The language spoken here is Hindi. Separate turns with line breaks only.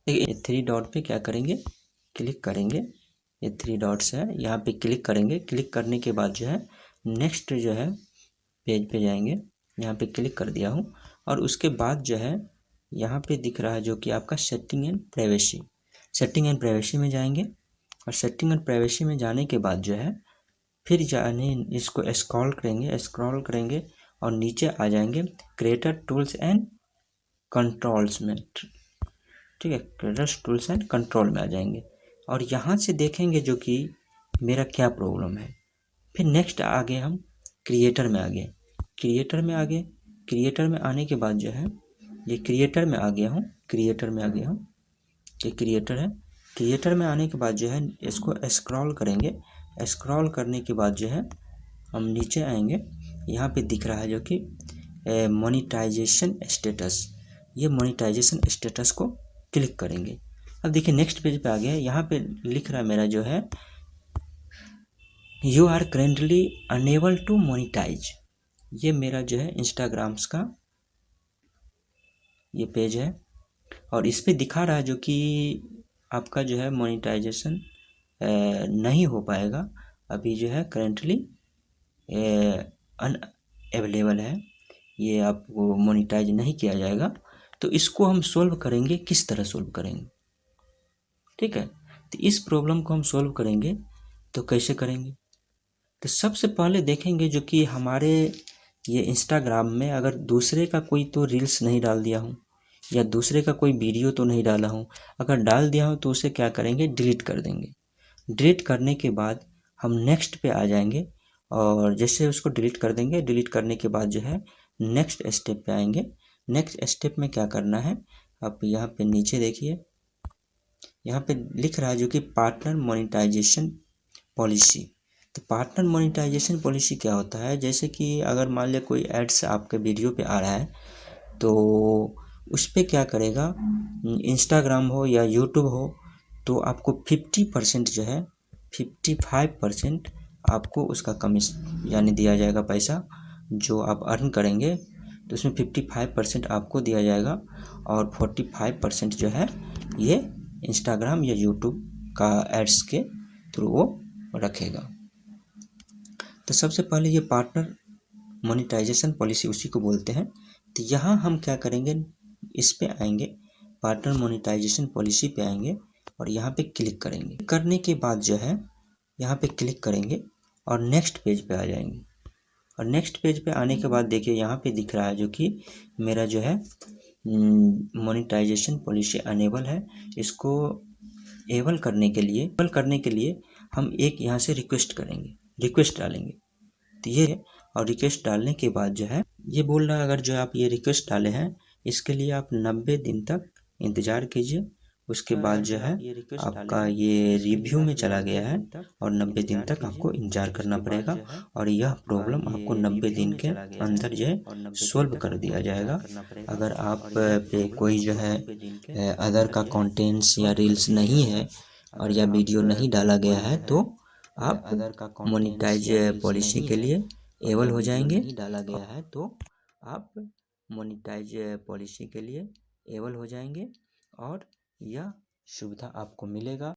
देखिए ये थ्री डॉट पे क्या करेंगे, क्लिक करेंगे। ये थ्री डॉट्स है, यहाँ पे क्लिक करेंगे। क्लिक करने के बाद जो है नेक्स्ट जो है पेज पे जाएंगे। यहाँ पे क्लिक कर दिया हूँ और उसके बाद जो है यहाँ पे दिख रहा है जो कि आपका setting and privacy. Setting and privacy में जाएंगे और सेटिंग एंड प्राइवेसी में जाने के बाद जो है फिर जाने इसको स्क्रॉल करेंगे और नीचे आ जाएंगे क्रिएटर टूल्स एंड कंट्रोल्स में। ठीक है, क्रिएटर टूल्स एंड कंट्रोल में आ जाएंगे और यहाँ से देखेंगे जो कि मेरा क्या प्रॉब्लम है। फिर नेक्स्ट आगे हम क्रिएटर में आ गए। क्रिएटर में आने के बाद जो है ये क्रिएटर में आ गया हूँ। ये क्रिएटर है। क्रिएटर में आने के बाद जो है इसको स्क्रॉल करेंगे। स्क्रॉल करने के बाद जो है हम नीचे आएंगे। यहाँ पे दिख रहा है जो कि मोनेटाइजेशन स्टेटस। ये मोनेटाइजेशन स्टेटस को क्लिक करेंगे। अब देखिए नेक्स्ट पेज पे आ गया। यहाँ पे लिख रहा है मेरा जो है you are currently unable to monetise. ये मेरा जो है इंस्टाग्राम्स का ये पेज है और इस पे दिखा रहा है जो कि आपका जो है मोनेटाइजेशन नहीं हो पाएगा। अभी जो है करेंटली अनअवेलेबल है, ये आपको मोनेटाइज नहीं किया जाएगा। तो इसको हम सोल्व करेंगे। किस तरह सोल्व करेंगे, ठीक है। तो इस प्रॉब्लम को हम सोल्व करेंगे तो कैसे करेंगे, तो सबसे पहले देखेंगे जो कि हमारे ये इंस्टाग्राम में अगर दूसरे का कोई तो रील्स नहीं डाल दिया हूँ या दूसरे का कोई वीडियो तो नहीं डाला हूँ। अगर डाल दिया हूँ तो उसे क्या करेंगे, डिलीट कर देंगे। डिलीट करने के बाद हम नेक्स्ट पे आ जाएंगे और जैसे उसको डिलीट कर देंगे, डिलीट करने के बाद जो है नेक्स्ट स्टेप पे आएंगे। नेक्स्ट स्टेप में क्या करना है, आप यहाँ पे नीचे देखिए, यहाँ पे लिख रहा है जो कि पार्टनर मोनेटाइजेशन पॉलिसी। तो पार्टनर मोनेटाइजेशन पॉलिसी क्या होता है, जैसे कि अगर मान लिया कोई एड्स आपके वीडियो पे आ रहा है तो उस पर क्या करेगा, इंस्टाग्राम हो या यूट्यूब हो तो आपको 50% जो है 55% आपको उसका कमीशन यानी दिया जाएगा। पैसा जो आप अर्न करेंगे तो उसमें 55% आपको दिया जाएगा और 45% जो है ये इंस्टाग्राम या यूट्यूब का एड्स के थ्रू वो रखेगा। तो सबसे पहले ये पार्टनर मोनेटाइजेशन पॉलिसी उसी को बोलते हैं। तो यहाँ हम क्या करेंगे, इस पे आएंगे, पार्टनर मोनेटाइजेशन पॉलिसी पे आएंगे और यहाँ पे क्लिक करेंगे। करने के बाद जो है यहाँ पे क्लिक करेंगे और नेक्स्ट पेज पे आ जाएंगे। और नेक्स्ट पेज पे आने के बाद देखिए यहाँ पे दिख रहा है जो कि मेरा जो है मोनेटाइजेशन पॉलिसी अनेबल है। इसको एबल करने के लिए हम एक यहाँ से रिक्वेस्ट करेंगे, रिक्वेस्ट डालेंगे। तो ये और रिक्वेस्ट डालने के बाद जो है ये बोल रहा है अगर जो आप ये रिक्वेस्ट डाले हैं इसके लिए आप 90 दिन तक इंतज़ार कीजिए। उसके बाद जो है आपका ये रिव्यू में चला गया है और 90 दिन तक आपको इंतज़ार करना पड़ेगा और यह प्रॉब्लम आपको 90 दिन के अंदर जो है सोल्व कर दिया जाएगा। अगर आप पे कोई जो है अदर का कंटेंट्स या रील्स नहीं है और या वीडियो नहीं डाला गया है तो आप मोनेटाइज पॉलिसी के लिए एबल हो जाएंगे। डाला गया है तो आप मोनेटाइज पॉलिसी के लिए एबल हो जाएंगे और यह सुविधा आपको मिलेगा।